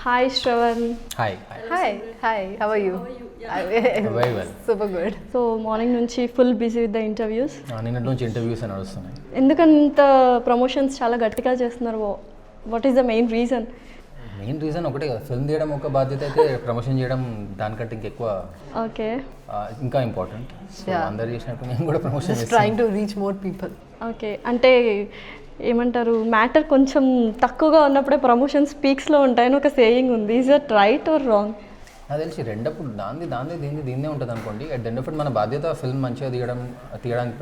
Hi, Shravan. Hi. Hi. How are you? Very well. Super good. So morning నుంచి full busy with the interviews. నిన్నటి నుంచి interviews నడుస్తున్నాయి. ఎందుకంత promotions చాలా గట్టిగా చేస్తున్నారు? What is the main reason? Main reason ఒకటే కదా, ఫిల్మ్ తీయడం ఒక బాధ్యత అయితే ప్రమోషన్ చేయడం దానికంటే ఇంకెక్కువ ఓకే ఇంకా ఇంపార్టెంట్. సో అందరు చేసినట్టు మేము కూడా promotion Just trying to reach more people. Okay అంటే ఏమంటారు, మ్యాటర్ కొంచెం తక్కువగా ఉన్నప్పుడే ప్రమోషన్ స్పీక్స్లో ఉంటాయని ఒక సేయింగ్ ఉంది. Is that right are wrong? నాకు తెలిసి రెండప్పుడు దీన్నే ఉంటుంది అనుకోండి. అట్ ఎండ్ ఆఫ్ ఇట్ మన బాధ్యత ఫిల్మ్ మంచిగా తీయడానికి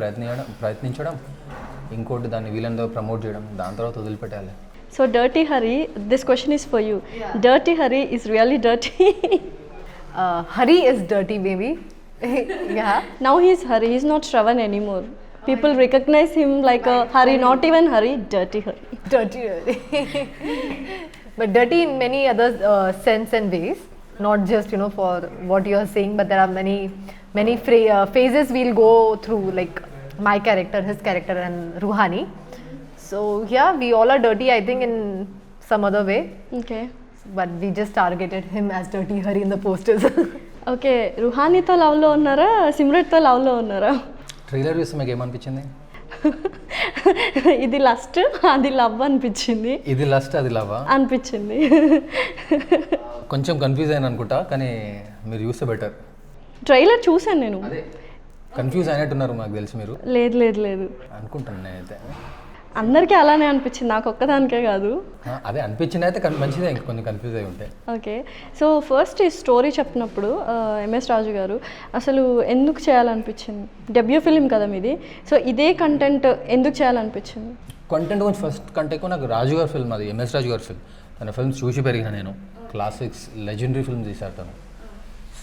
ప్రయత్నించడం, ఇంకోటి దాన్ని వీళ్ళందో ప్రమోట్ చేయడం, దాని తర్వాత వదిలిపెట్టాలి. So dirty Hari, this question is for you. Dirty Hari is really dirty. Hari is dirty, baby. Yeah. Now he's Hari, he's not Shravan anymore. People recognize him like a Hari, not even Hari, dirty Hari. Dirty. But dirty in many other sense and ways. Not just for what you are saying, but there are many phases we'll go through, like my character, his character, and Ruhani. So yeah, we all are dirty, I think, in some other way. Okay. But we just targeted him as Dirty Hari in the posters. Okay, రుహానీతో లవ్లో ఉన్నారా, సిమ్రన్తో లవ్లో ఉన్నారా? Trailer చూస్తే మీకు ఏమనిపించింది? ఇది lust, అది లవ్ అనిపించింది. ఇది లస్ట్, అది లవ్ అనిపించింది. కొంచెం కన్ఫ్యూజ్ అయిన అనుకుంటా, కానీ మీరు చూస్తే బెటర్. ట్రైలర్ చూసాను నేను. కన్ఫ్యూజ్ అయినట్టున్నారు నాకు తెలిసి మీరు. లేదు అనుకుంటాను నేనైతే. అందరికీ అలానే అనిపించింది, నాకు ఒక్కదానికే కాదు. అదే అనిపించింది అయితే మంచిదే, ఇంక కొంచెం కన్ఫ్యూజ్ అయి ఉంటాయి. ఓకే, సో ఫస్ట్ ఈ స్టోరీ చెప్పినప్పుడు ఎంఎస్ రాజు గారు అసలు ఎందుకు చేయాలనిపించింది? డెబ్యూ ఫిలిం కదా మీది, సో ఇదే కంటెంట్ ఎందుకు చేయాలనిపించింది? కంటెంట్ గురించి ఫస్ట్ కంటే ఎక్కువ నాకు రాజు గారి ఫిల్మ్, అది ఎంఎస్ రాజు గారి ఫిల్మ్. తన ఫిల్మ్స్ చూసి పెరిగిన నేను. క్లాసిక్స్, లెజెండరీ ఫిల్మ్స్ తీశారు తను.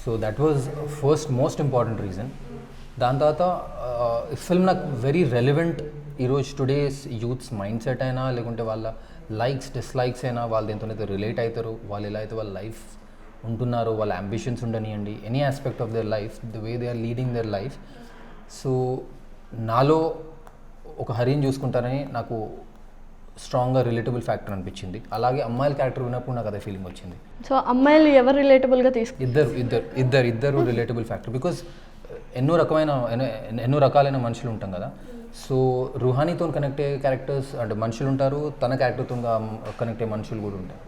So that was first most important reason. దాని తర్వాత ఫిల్మ్ నాకు వెరీ రెలివెంట్. ఈరోజు టుడేస్ యూత్స్ మైండ్ సెట్ అయినా, లేకుంటే వాళ్ళ లైక్స్ డిస్లైక్స్ అయినా, వాళ్ళు దేంతోనైతే రిలేట్ అవుతారు, వాళ్ళు ఎలా అయితే వాళ్ళ లైఫ్ ఉంటున్నారో, వాళ్ళ అంబిషన్స్ ఉండనియండి, any aspect of their life, the way they are leading their life. So నాలో ఒక హరిని చూసుకుంటారని నాకు స్ట్రాంగ్గా రిలేటబుల్ ఫ్యాక్టర్ అనిపించింది. అలాగే అమ్మాయిల క్యారెక్టర్ విన్నప్పుడు నాకు అదే ఫీలింగ్ వచ్చింది. సో అమ్మాయిలు ఎవరు రిలేటబుల్గా ఇద్దరు రిలేటబుల్ ఫ్యాక్టర్. బికాజ్ ఎన్నో రకాలైన మనుషులు ఉంటాం కదా. సో రుహానీతో కనెక్ట్ అయ్యే క్యారెక్టర్స్ అంటే మనుషులు ఉంటారు, తన క్యారెక్టర్తో కనెక్ట్ అయ్యే మనుషులు కూడా ఉంటారు.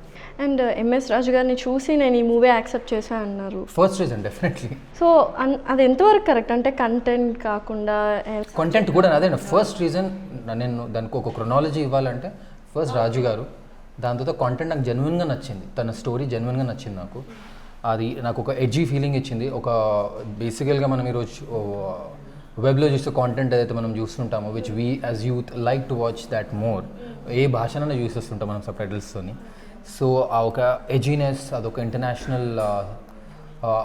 అండ్ ఎంఎస్ రాజు గారిని చూసి నేను ఈ మూవీ యాక్సెప్ట్ చేశాను అన్నారు. First reason definitely. సో అది ఎంతవరకు కరెక్ట్? అంటే కంటెంట్ కాకుండా కంటెంట్ కూడా అదే ఫస్ట్ రీజన్. నేను దానికి ఒక క్రొనాలజీ ఇవ్వాలంటే ఫస్ట్ రాజు గారు, దాని తర్వాత కాంటెంట్ నాకు జెన్యున్గా నచ్చింది, తన స్టోరీ జెన్యున్గా నచ్చింది నాకు. అది నాకు ఒక ఎడ్జీ ఫీలింగ్ ఇచ్చింది. ఒక బేసికల్గా మనం ఈరోజు వెబ్లో చూస్తే కాంటెంట్ ఏదైతే మనం చూస్తుంటామో, which we as youth like to watch that more. ఏ భాషనైనా చూసేస్తుంటాం మనం సబ్ టైటిల్స్తోని. సో ఆ ఒక ఎడ్జీనెస్, అదొక international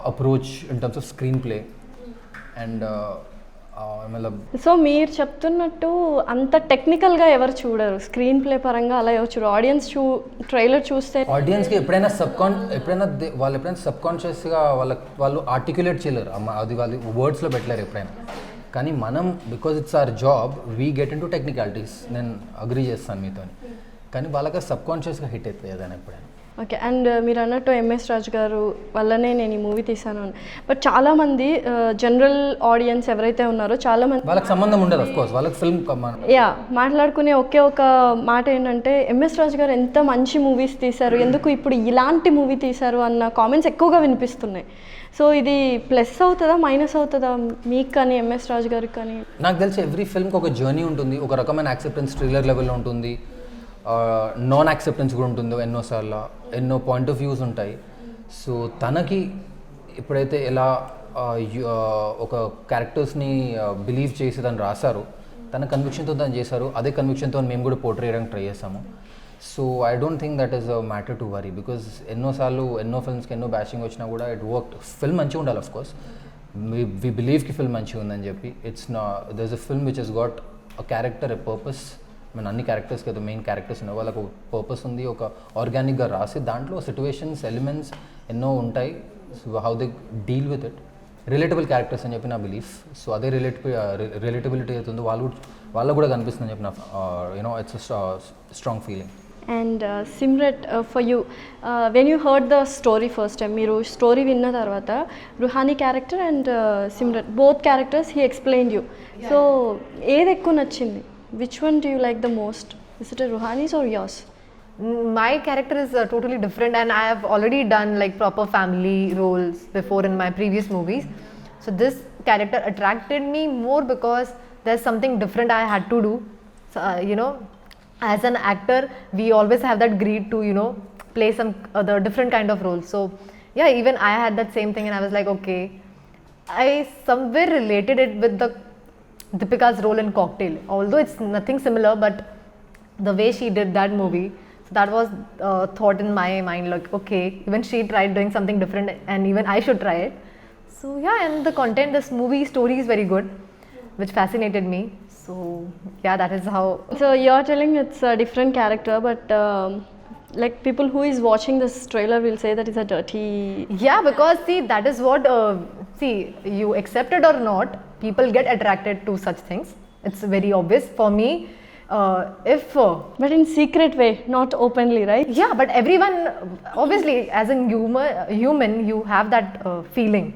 approach in terms of screen play and so మీరు చెప్తున్నట్టు అంత టెక్నికల్గా ఎవరు చూడరు, స్క్రీన్ ప్లే పరంగా అలా ఎవరు చూడరు. ఆడియన్స్ ట్రైలర్ చూస్తే ఆడియన్స్కి ఎప్పుడైనా వాళ్ళు ఎప్పుడైనా సబ్కాన్షియస్గా వాళ్ళు ఆర్టిక్యులేట్ చేయలేరు, అది వాళ్ళు వర్డ్స్లో పెట్టలేరు ఎప్పుడైనా. కానీ మనం, because it's our job, we get in to technicalities. నేను అగ్రీ చేస్తాను మీతో, కానీ వాళ్ళకి సబ్కాన్షియస్గా హిట్ అవుతుంది ఏదైనా ఎప్పుడైనా. ఓకే, అండ్ మీరు అన్నట్టు ఎంఎస్ రాజు గారు వల్లనే నేను ఈ మూవీ తీశాను అని. బట్ చాలామంది జనరల్ ఆడియన్స్ ఎవరైతే ఉన్నారో చాలామంది వాళ్ళకి సంబంధం ఉండదు, అఫ్ కోర్స్ వాళ్ళకి ఫిల్మ్ మాట్లాడుకునే ఒకే ఒక మాట ఏంటంటే ఎంఎస్ రాజు గారు ఎంత మంచి మూవీస్ తీశారు, ఎందుకు ఇప్పుడు ఇలాంటి మూవీ తీశారు అన్న కామెంట్స్ ఎక్కువగా వినిపిస్తున్నాయి. సో ఇది ప్లస్ అవుతుందా మైనస్ అవుతుందా మీకు కానీ ఎంఎస్ రాజు గారికి కానీ? నాకు తెలిసి ఎవ్రీ ఫిల్మ్కి ఒక జర్నీ ఉంటుంది, ఒక రకమైన యాక్సెప్టెన్స్ ట్రైలర్ లెవెల్లో ఉంటుంది, నాన్ యాక్సెప్టెన్స్ కూడా ఉంటుంది, ఎన్నోసార్లు ఎన్నో పాయింట్ ఆఫ్ వ్యూస్ ఉంటాయి. సో తనకి ఎప్పుడైతే ఎలా ఒక క్యారెక్టర్స్ని బిలీవ్ చేసి తను రాశారో, తన కన్విక్షన్తో తను చేశారు, అదే కన్విక్షన్తో మేము కూడా పోర్ట్రే చేయడానికి ట్రై చేస్తాము. So I don't think that is a matter to worry, because ఎన్నోసార్లు ఎన్నో ఫిల్మ్స్కి ఎన్నో బ్యాషింగ్ వచ్చినా కూడా ఇట్ వర్క్. ఫిల్మ్ మంచిగా ఉండాలి, అఫ్ కోర్స్ వి బిలీవ్కి ఫిల్మ్ మంచిగా ఉందని చెప్పి. It's there is a film which has got a character, a purpose. మన అన్ని క్యారెక్టర్స్కి అయితే మెయిన్ క్యారెక్టర్స్ ఉన్నాయి, వాళ్ళకు ఒక పర్పస్ ఉంది, ఒక ఆర్గానిక్గా రాసి దాంట్లో సిచ్యువేషన్స్, ఎలిమెంట్స్ ఎన్నో ఉంటాయి. So how they deal with it, relatable characters అని చెప్పి నా బిలీఫ్. సో అదే రిలేటబిలిటీ అవుతుందో వాళ్ళకు కూడా కనిపిస్తుందని చెప్పి నా it's strong feeling. And Simrat for you when you heard the story first time, మీరు స్టోరీ విన్న తర్వాత Ruhani character and Simrat both characters he explain you. So ఏది ఎక్కువ నచ్చింది? Which one do you like the most? Is it Ruhani's or yours? My character is totally different, and I have already done like proper family roles before in my previous movies. So this character attracted me more because there's something different I had to do. So, you know, as an actor, we always have that greed to, you know, play some other different kind of roles. So yeah, even I had that same thing, and I was like, okay, I somewhere related it with the Deepika's role in Cocktail. Although it's nothing similar, but the way she did that movie, so that was thought in my mind, like, okay, even she tried doing something different, and even I should try it. So yeah, and the content, this movie story is very good, which fascinated me. So yeah, that is how. So you're telling it's a different character, but like people who is watching this trailer will say that it's a dirty. Yeah, because see, that is what, see, you accept it or not, people get attracted to such things. It's very obvious for me. If But in secret way, not openly, right? yeah, but everyone, obviously, as a human, you have that feeling.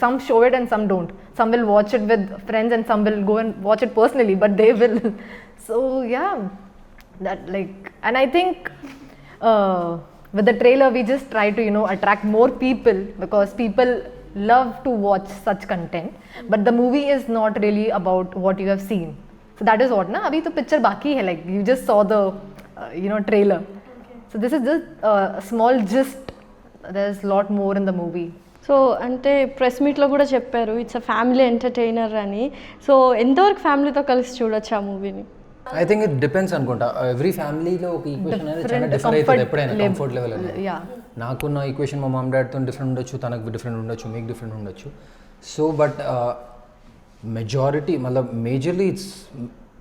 Some show it and some don't. Some will watch it with friends and some will go and watch it personally, but they will. So yeah, that like, and I think with the trailer we just try to, you know, attract more people, because people love to watch such content, but the movie is not really about what you have seen. So that is what na abhi to picture baki hai, like you just saw the you know, trailer. So this is just a small gist. There's a lot more in the movie. So అంటే press మీట్లో కూడా చెప్పారు it's a family entertainer అని. So ఎంతవరకు ఫ్యామిలీతో కలిసి చూడొచ్చు ఆ మూవీని? ఐ థింక్ ఇట్ డిపెండ్స్ అనుకుంటా. ఎవ్రీ ఫ్యామిలీలో ఒక ఈక్వేషన్ అనేది చాలా డిఫరెంట్ అవుతుంది ఎప్పుడైనా, కంఫర్ట్ లెవెల్ అనేది. నాకున్న ఈక్వేషన్ మా మామ్ డాడ్తో డిఫరెంట్ ఉండొచ్చు, తనకు డిఫరెంట్ ఉండొచ్చు, మీకు డిఫరెంట్ ఉండొచ్చు. సో బట్ మెజారిటీ మళ్ళీ మేజర్లీ ఇట్స్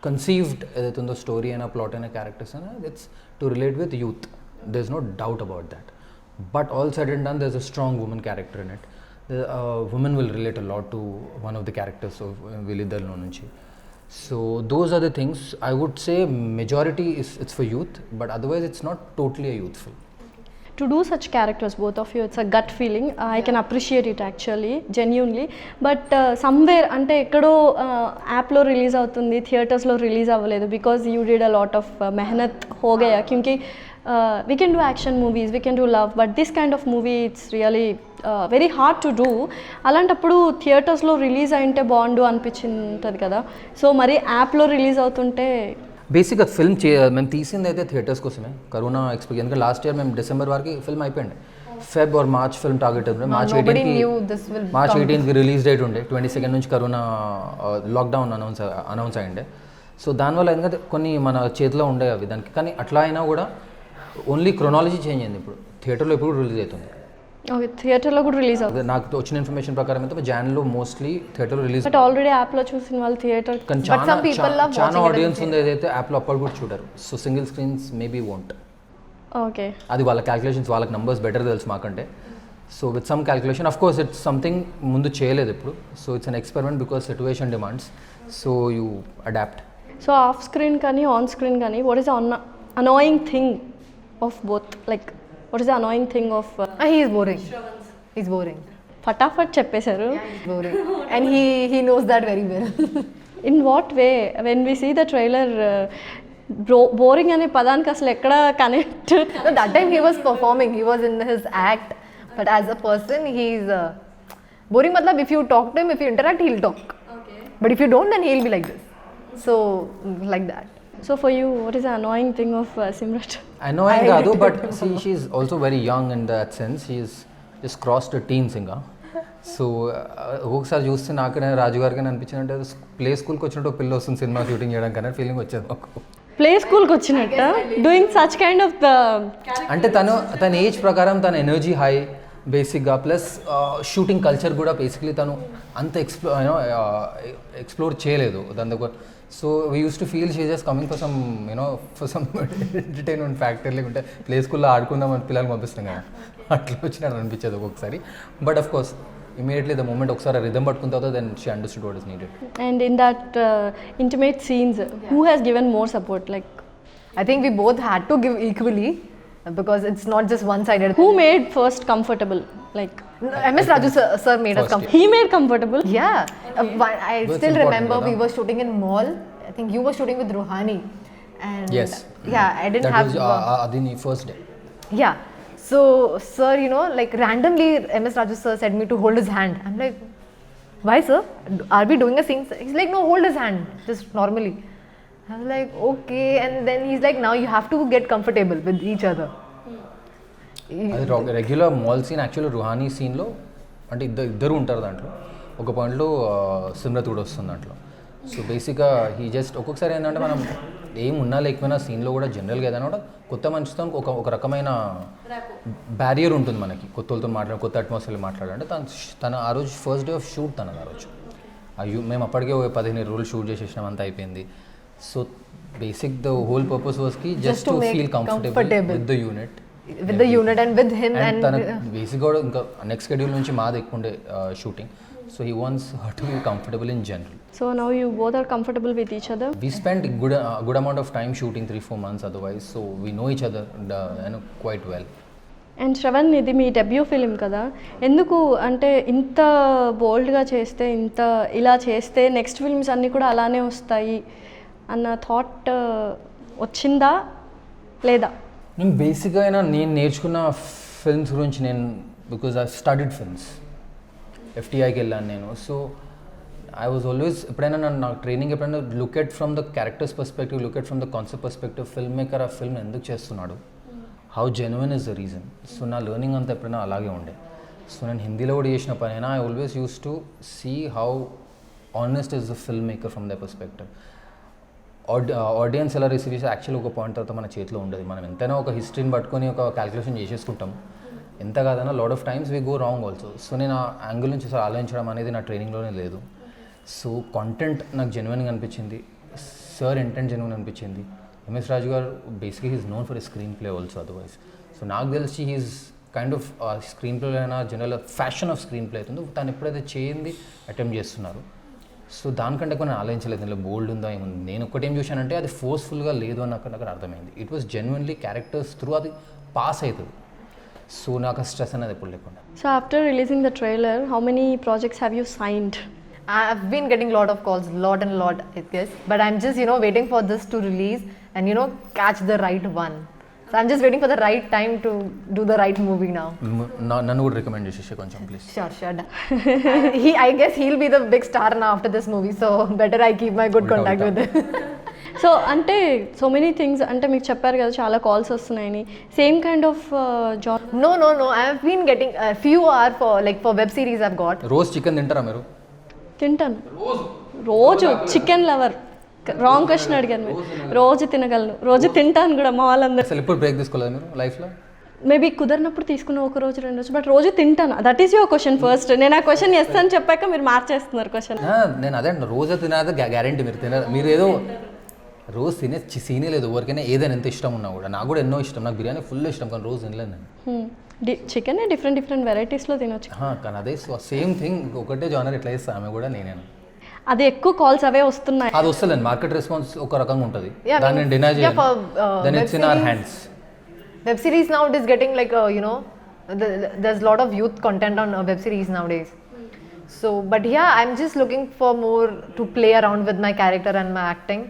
కన్సీవ్డ్ ఏదైతే ఉందో స్టోరీ అయినా ప్లాట్ అయినా క్యారెక్టర్స్ అయినా, it's to relate with youth. There is no doubt about that. But all said and done, there's a strong woman character in it. The woman will relate a lot to one of the characters of వీళ్ళిద్దరిలో నుంచి. So those are the things I would say. Majority is it's for youth, but otherwise it's not totally a youthful. To do such characters, both of you, it's a gut feeling. I can appreciate it actually, genuinely. But somewhere అంటే ఎక్కడో యాప్లో release అవుతుంది, థియేటర్స్లో release అవ్వలేదు, because you did a lot of మెహనత్ హో గయా. క్యూంకి we can do action movies, we can do love, but this kind of movie it's really very hard to do. అలాంటప్పుడు థియేటర్స్లో రిలీజ్ అయింటే బాగుండు అనిపించింటుంది కదా. సో మరి యాప్లో రిలీజ్ అవుతుంటే బేసిక్గా ఫిల్మ్ మేము తీసింది అయితే థియేటర్స్ కోసమే, కరోనా ఎక్స్పీరియన్స్. ఎందుకంటే లాస్ట్ ఇయర్ మేము డిసెంబర్ వరకు ఫిల్మ్ అయిపోయింది. Feb are March film target ఉండే. మార్చ్ 18కి రిలీజ్ డేట్ ఉండే. 22nd నుంచి కరోనా లాక్డౌన్ అనౌన్స్ అయ్యిండే. సో దానివల్ల ఎందుకంటే కొన్ని మన చేతిలో ఉండే అవి దానికి. కానీ అట్లా అయినా కూడా ఓన్లీ క్రొనాలజీ చేంజ్ అయింది. ఇప్పుడు థియేటర్లో ఎప్పుడు రిలీజ్ అవుతుంది. ఓకే, థియేటర్లో కూడా రిలీజ్ అవుతుంది. నాకు వచ్చిన ఇన్ఫర్మేషన్ ప్రకారం అయితే జాన్లో మోస్ట్లీ థియేటర్లో రిలీజ్. బట్ ఆల్రెడీ యాప్లో చూసిన వాళ్ళు థియేటర్, కానీ చాలా ఆడియన్స్ ఉంది ఏదైతే యాప్లో అప్పుడు కూడా చూడరు. So single screens maybe won't. Okay, అది వాళ్ళ క్యాల్కులేషన్స్, వాళ్ళకి నంబర్స్ బెటర్ తెలుసు మాకంటే. So with some calculation, of course it's something ముందు చేయలేదు ఇప్పుడు. So it's an experiment because situation demands. So you adapt. So off screen కానీ ఆన్ స్క్రీన్ కానీ what is annoying thing of both? Like what is the annoying thing of he is boring. He's boring. ఫటాఫట్ చెప్పేశారు. Boring. And he knows that very well. In what way? When we see the trailer, boring అనే పదానికి అసలు ఎక్కడ connect? No, that time he was performing, he was in his act, but as a person he's boring. Matlab if you talk to him, if you interact, he'll talk. Okay. But if you don't, then he'll be like this. So like that. So for you, what is the annoying thing of Simrat? Annoying కాదు, but see, she's also very young in that sense. She's just crossed the teens ఇంకా. So ఒకసారి చూస్తే నాకనే రాజు గారికి అనిపించిందంటే play స్కూల్కి వచ్చినట్టు పిల్ల వస్తుంది సినిమా షూటింగ్ చేయడం కన్నా ఫీలింగ్ వచ్చేది మాకు. ప్లే స్కూల్కి వచ్చినట్ట డూయింగ్ సచ్ కైండ్ ఆఫ్ అంటే తన ఏజ్ ప్రకారం తన ఎనర్జీ హై బేసిక్గా, ప్లస్ షూటింగ్ కల్చర్ కూడా బేసిక్లీ తను అంత ఎక్స్ప్లోర్ చేయలేదు దాని దగ్గర. So we use to feel she just coming for some for some entertainment factor. లేకుంటే ప్లే స్కూల్లో ఆడుకుందామని పిల్లలు పంపిస్తాం కదా, అట్లా వచ్చినట్టు అనిపించేది ఒక్కొక్కసారి. But of course immediately the moment ఒకసారి రిథమ్ పట్టుకున్న తర్వాత then she understood what is needed. And in that intimate scenes, who has given more support? Like I think we both had to give equally because it's not just one-sided. Who made first comfortable? Like, MS Raju sir made us First, come. he made comfortable? Yeah, I That's still important, remember we Veda. were shooting in mall. I think you were shooting with Ruhani. And Yes. yeah, I didn't That have. was Adi first day. Yeah. So, sir, you know, like randomly, MS Raju sir said me to hold his hand. I'm like, why, sir? Are we doing a scene? He's like, no, hold his hand, just normally. I was like, okay. And then he's like, now you have to get comfortable with each other. అది regular mall scene actually Ruhani సీన్లో అంటే ఇద్దరు ఉంటారు దాంట్లో ఒక పాయింట్లో సిమ్రత్ కూడా వస్తుంది దాంట్లో సో బేసిక్గా హీ జస్ట్ ఒక్కొక్కసారి ఏంటంటే మనం ఏం ఉన్నా లేకపోయినా సీన్లో కూడా జనరల్గా ఏదైనా కూడా కొత్త మనిషితో ఒక రకమైన బ్యారియర్ ఉంటుంది మనకి కొత్త వాళ్ళతో కొత్త అట్మాస్ఫియర్లో మాట్లాడాలంటే తన ఆ రోజు ఫస్ట్ డే ఆఫ్ షూట్ తనది ఆ రోజు మేము అప్పటికే 15 రోజులు షూట్ చేసేసినాం అంతా అయిపోయింది so basic the whole purpose was కి just to feel comfortable with the unit With the unit and with him and తన బేసిక్ కూడా ఇంకా నెక్స్ట్ షెడ్యూల్ నుంచి మాది ఎక్కువ ఉండే shooting so he wants her to be comfortable in general So now you both are comfortable with each other? we spent good amount of time shooting 3-4 months otherwise so we know each other quite well. And Shravan ఇది మీ debut film కదా ఎందుకు అంటే ఇంత బోల్డ్గా చేస్తే ఇలా చేస్తే next films అన్నీ కూడా అలానే వస్తాయి అన్న థాట్ వచ్చిందా లేదా? నేను బేసిక్గా నేను నేర్చుకున్న ఫిల్మ్స్ గురించి నేను బికాజ్ ఐ స్టడీడ్ ఫిల్మ్స్ ఎఫ్టీఐకి వెళ్ళాను నేను సో ఐ వాజ్ ఆల్వేస్ ఎప్పుడైనా నాకు ట్రైనింగ్ ఎప్పుడైనా look at from the characters perspective look at from the concept perspective film maker ఆ ఫిల్మ్ ఎందుకు చేస్తున్నాడు how genuine is the reason so నా లెర్నింగ్ అంతా ఎప్పుడైనా అలాగే ఉండే సో నేను హిందీలో కూడా చేసిన పనైనా I always use to see how honest is the film maker from the perspective audience ఎలా రిసీవ్ చేసి యాక్చువల్లీ ఒక పాయింట్ తర్వాత మన చేతిలో ఉండదు మనం ఎంతైనా ఒక హిస్టరీని పట్టుకొని ఒక క్యాలిక్యులేషన్ చేసేసుకుంటాం ఎంత కాదన్నా lot of times we go wrong also so నేను ఆ యాంగిల్ నుంచి అసలు ఆలోచించడం అనేది నా ట్రైనింగ్లోనే లేదు సో కంటెంట్ నాకు జెన్యున్గా అనిపించింది సార్ ఇంటెంట్ జెన్యున్ అనిపించింది ఎంఎస్ రాజు గారు బేసిక్గా he's known for screen play also otherwise so నాకు తెలిసి he's kind of screen play అయినా general fashion of screen play అవుతుందో తను ఎప్పుడైతే చేయింది అటెంప్ట్ చేస్తున్నారు సో దానికంటే ఎక్కువ నేను ఆలోచించలేదు ఇందులో బోల్డ్ ఉందా ఏముంది నేను ఒక్కటేం చూశానంటే అది ఫోర్స్ఫుల్గా లేదు అని నాకు అర్థమైంది it was genuinely characters through అది పాస్ అవుతుంది సో నాకు స్ట్రెస్ అనేది ఎప్పుడు లేకుండా. So after releasing the trailer, how many projects have you signed? I've been getting lot of calls, lot, I guess. But I'm just, waiting for this to release and, catch the right one. So I'm just waiting for the right time to do the right movie now. నన్ను కూడా recommend చేసేసి కొంచెం please. Sure. I guess he'll be the big star now after this movie. So better I keep my good contact with him. So అంటే so many things అంటే మీకు చెప్పారు కదా చాలా కాల్స్ వస్తున్నాయని same kind of job? No. I've been getting a few are for web series I've got. రోజు chicken తింటారా మీరు? తింటాను రోజు చికెన్ లవర్ రాంగ్ క్వశ్చన్ అడిగాను మీరు రోజు తినగలను రోజు తింటాను కూడా మా వాళ్ళందరూ. అసలు ఎప్పుడు బ్రేక్ తీసుకోలేదు మీరు లైఫ్లో? మేబీ కుదరినప్పుడు తీసుకున్న ఒక రోజు 2 రోజు బట్ రోజు తింటాను. That is your question first. నేను ఆ క్వశ్చన్ ఎస్ అని చెప్పాక మీరు మార్చేస్తున్నారు క్వశ్చన్. నేను అదే రోజు తినదు గ్యారంటీ మీరు మీరు ఏదో రోజు తినే సీనే లేదు ఎవరికైనా ఏదైనా ఎంత ఇష్టం ఉన్నా కూడా నాకు కూడా ఎన్నో ఇష్టం నాకు బిర్యానీ ఫుల్ ఇష్టం కానీ రోజు తినలేదు నేను చికెన్ డిఫరెంట్ వెరైటీస్లో తినొచ్చు కానీ అదే సేమ్ థింగ్ ఒకటే జానర్ ఎట్లా చేస్తా ఆమె కూడా నేనేను అది ఎక్కువ కాల్స్ అవే వస్తున్నాయి. అది వస్తలేదు మార్కెట్ రెస్పాన్స్ ఒక రకంగా ఉంటుంది Yeah, దాన్ని నేను డినై చేయను then it's in our hands. Web series now it is getting like there's a lot of youth content on web series nowadays. So but yeah, I'm just looking for more to play around with my character and my acting.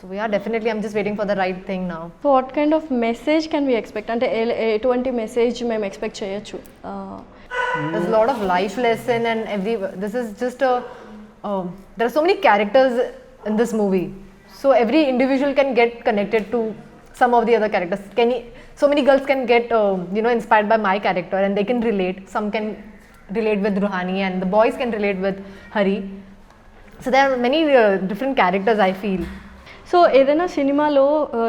So yeah, definitely I'm just waiting for the right thing now. So what kind of message can we expect అంటే ఎటువంటి message మేము expect చేయొచ్చు? There's a lot of life lesson and this is just there are so many characters in this movie, so every individual can get connected to some of the other characters. So many girls can get inspired by my character and they can relate. Some can relate with Ruhani and the boys can relate with Hari. So there are many different characters I feel. So ఏదైనా సినిమాలో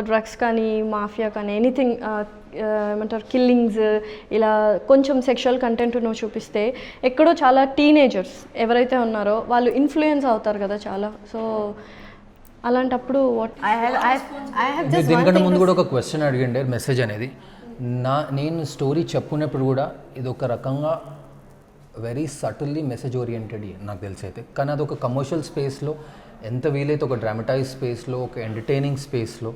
drugs కానీ mafia కానీ anything ఏమంటారు killings ఇలా కొంచెం sexual content నువ్వు చూపిస్తే ఎక్కడో చాలా టీనేజర్స్ ఎవరైతే ఉన్నారో వాళ్ళు ఇన్ఫ్లుయెన్స్ అవుతారు కదా చాలా. సో అలాంటప్పుడు I have just one దీనికంటే thing ముందు to కూడా ఒక క్వశ్చన్ అడిగండి మెసేజ్ అనేది నేను స్టోరీ చెప్పుకున్నప్పుడు కూడా ఇది ఒక రకంగా వెరీ సటిల్లీ మెసేజ్ ఓరియంటెడ్ నాకు తెలిసి అయితే కానీ అది ఒక కమర్షియల్ స్పేస్లో ఎంత వీలైతే ఒక డ్రామటైజ్ స్పేస్లో ఒక ఎంటర్టైనింగ్ స్పేస్లో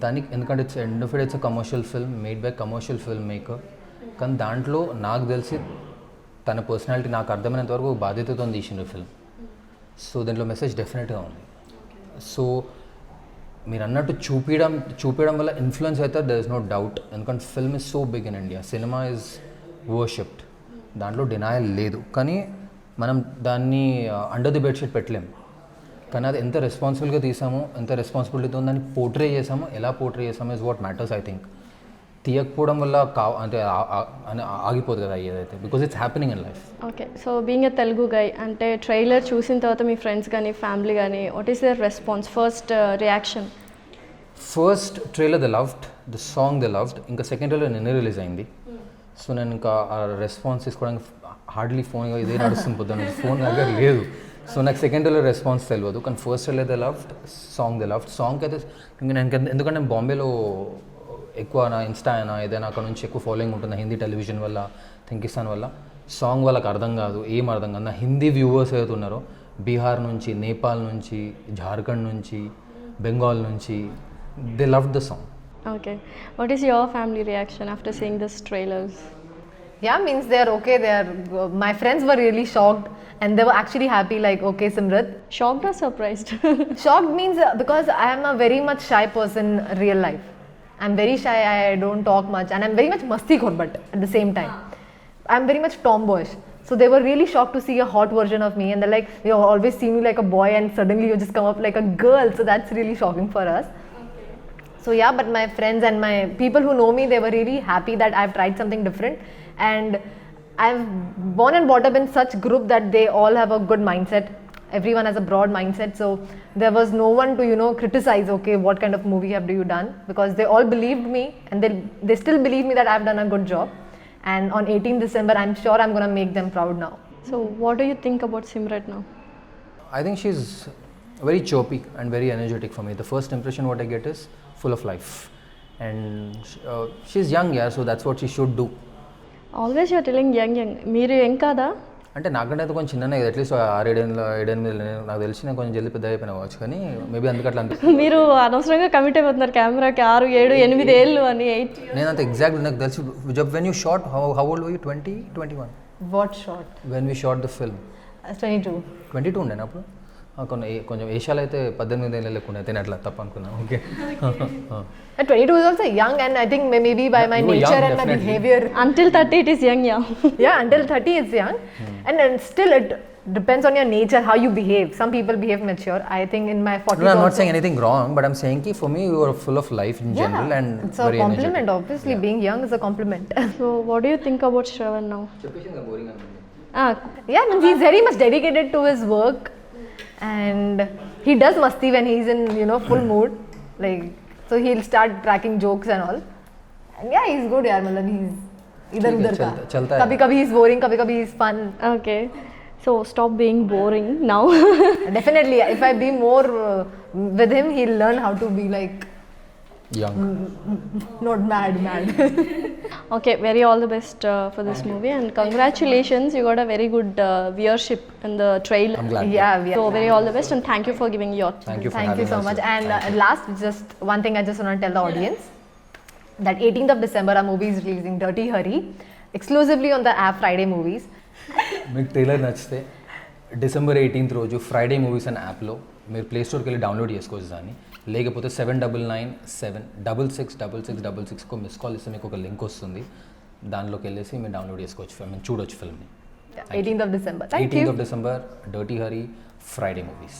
దానికి ఎందుకంటే it's end of it's a commercial film made by commercial film maker, కానీ దాంట్లో నాకు తెలిసి తన పర్సనాలిటీ నాకు అర్థమైనంత వరకు బాధ్యతతో తీసిన ఫిల్మ్. సో దీంట్లో మెసేజ్ డెఫినెట్గా ఉంది. సో మీరు అన్నట్టు చూపించడం వల్ల ఇన్ఫ్లుయెన్స్ అయితే దర్ ఇస్ నో డౌట్, ఎందుకంటే film is so big in India, cinema is worshipped, దాంట్లో డినాయల్ లేదు. కానీ మనం దాన్ని అండర్ ది బెడ్షీట్ పెట్టలేము. కానీ అది ఎంత రెస్పాన్సిబుల్గా తీసామో, ఎంత రెస్పాన్సిబిలిటీతో దాన్ని పోర్ట్రే చేసామో, ఎలా పోర్ట్రే చేసామో is what matters. I think తీయకపోవడం వల్ల అంటే ఆగిపోదు కదా ఏదైతే, because it's happening in life. Okay, so being a Telugu guy అంటే ట్రైలర్ చూసిన తర్వాత మీ ఫ్రెండ్స్ కానీ ఫ్యామిలీ కానీ what is their response, first reaction? First trailer they loved, the song they loved. ఇంకా సెకండ్ ట్రైలర్ నిన్న రిలీజ్ అయింది. సో నేను ఇంకా ఆ రెస్పాన్స్ తీసుకోవడానికి హార్డ్లీ ఫోన్ ఇదే నడుస్తుంది పొద్దున్న, ఫోన్ దగ్గర లేదు. సో నాకు సెకండ్ ట్రైలర్ రెస్పాన్స్ తెలియదు, కానీ first trailer they loved, song they loved. Song అయితే ఇంకా నేను ఎందుకంటే నేను బాంబేలో ఎక్కువ నా ఇన్స్టా అయినా ఏదైనా అక్కడ నుంచి ఎక్కువ ఫాలోయింగ్ ఉంటుంది హిందీ టెలివిజన్ వల్ల, థింకిస్తాన్ వల్ల. సాంగ్ వాళ్ళకి అర్థం కాదు, ఏం అర్థం కాదు. నా హిందీ వ్యూవర్స్ ఏదైతే ఉన్నారో బీహార్ నుంచి, నేపాల్ నుంచి, జార్ఖండ్ నుంచి, బెంగాల్ నుంచి, they love the song. Okay, what is your family reaction after seeing this trailers? Yeah, means they are okay. They are. My friends were really shocked, and they were actually happy. Like, okay, Simrat. Shocked or surprised? Shocked means because I am a very much shy person in real life. I'm very shy. I don't talk much, and I'm very much masti-khor, but at the same time, I'm very much tomboyish. So they were really shocked to see a hot version of me, and they're like, you always see me like a boy, and suddenly you just come up like a girl. So that's really shocking for us. So yeah, but my friends and my people who know me, they were really happy that I've tried something different. And I've born and brought up in such group that they all have a good mindset. Everyone has a broad mindset. So there was no one to, criticize, okay, what kind of movie have you done? Because they all believed me, and they still believe me that I've done a good job. And on 18th December, I'm sure I'm going to make them proud now. So what do you think about Simrat now? I think she's very chirpy and very energetic for me. The first impression what I get is full of life. And she's young, yeah, so that's what she should do. Always you're telling young మీరు ఏం కాదా? అంటే నాకంటే అయితే కొంచెం చిన్ననే కదా, at least 6-7 నాకు తెలిసి నేను కొంచెం జల్ది పెద్ద అయిపోయినా కావచ్చు, కానీ మేబీ అందుకు అట్లా అనిపిస్తుంది. మీరు అనవసరంగా కమిట్ అయిపోతున్నారు కెమెరాకి 6, 7, 8 ఏళ్ళు అని. 8 నేను అంత ఎగ్జాక్ట్ నాకు తెలిసి when you shot how old were you? 20, 21? What shot? When we shot the film 22 ఉండేనా అప్పుడు? కొంచెం ఏషాలు అయితే 18 ఏళ్ళు లేకుండా అయితే అట్లా తప్ప అనుకున్నాను. Okay, 22 is also young, and I think maybe by my You were nature young, and my definitely. behavior. Until 30 it is young, yeah. Yeah, until 30 it's young, and then still it depends on your nature, how you behave. Some people behave mature. I think in my 40s. No, I'm not also- saying anything wrong, but I'm saying ki for me you are full of life in general and it's a very compliment. energetic. Obviously, being young is a compliment. So what do you think about Shravan now? Yeah, I mean, he's very much dedicated to his work, and he does masti when he's in full mood. Like, so he'll start cracking jokes and all. And yeah, he's good, yaar. Matlab he's idhar udhar ka. चलता है. Kabhi kabhi he's boring, kabhi kabhi he's fun. Okay, so stop being boring now. Definitely, if I be more with him, he'll learn how to be like Young. not mad. Okay, very all the best for this movie, and congratulations, you got a very good viewership in the trailer. I'm glad. Yeah, So very all the best, and thank you for giving your Thank you for Thank you having so us. much. And Thank you. last, just one thing I just want to tell the audience that 18th of December our movie is releasing, Dirty Harry, exclusively on the app Friday Movies. మీకు trailer నచ్చితే December 18th రోజు Friday movies అనే యాప్లో మీరు play స్టోర్కి వెళ్ళి download చేసుకోవచ్చు దాన్ని. లేకపోతే 7997666666 మిస్ కాల్ ఇస్తే మీకు ఒక లింక్ వస్తుంది, దానిలోకి వెళ్ళేసి మీరు డౌన్లోడ్ చేసుకోవచ్చు, మీరు చూడొచ్చు ఫిల్మ్ని. 18th of December. Thank you. 18th of December, Dirty Harry, Friday Movies.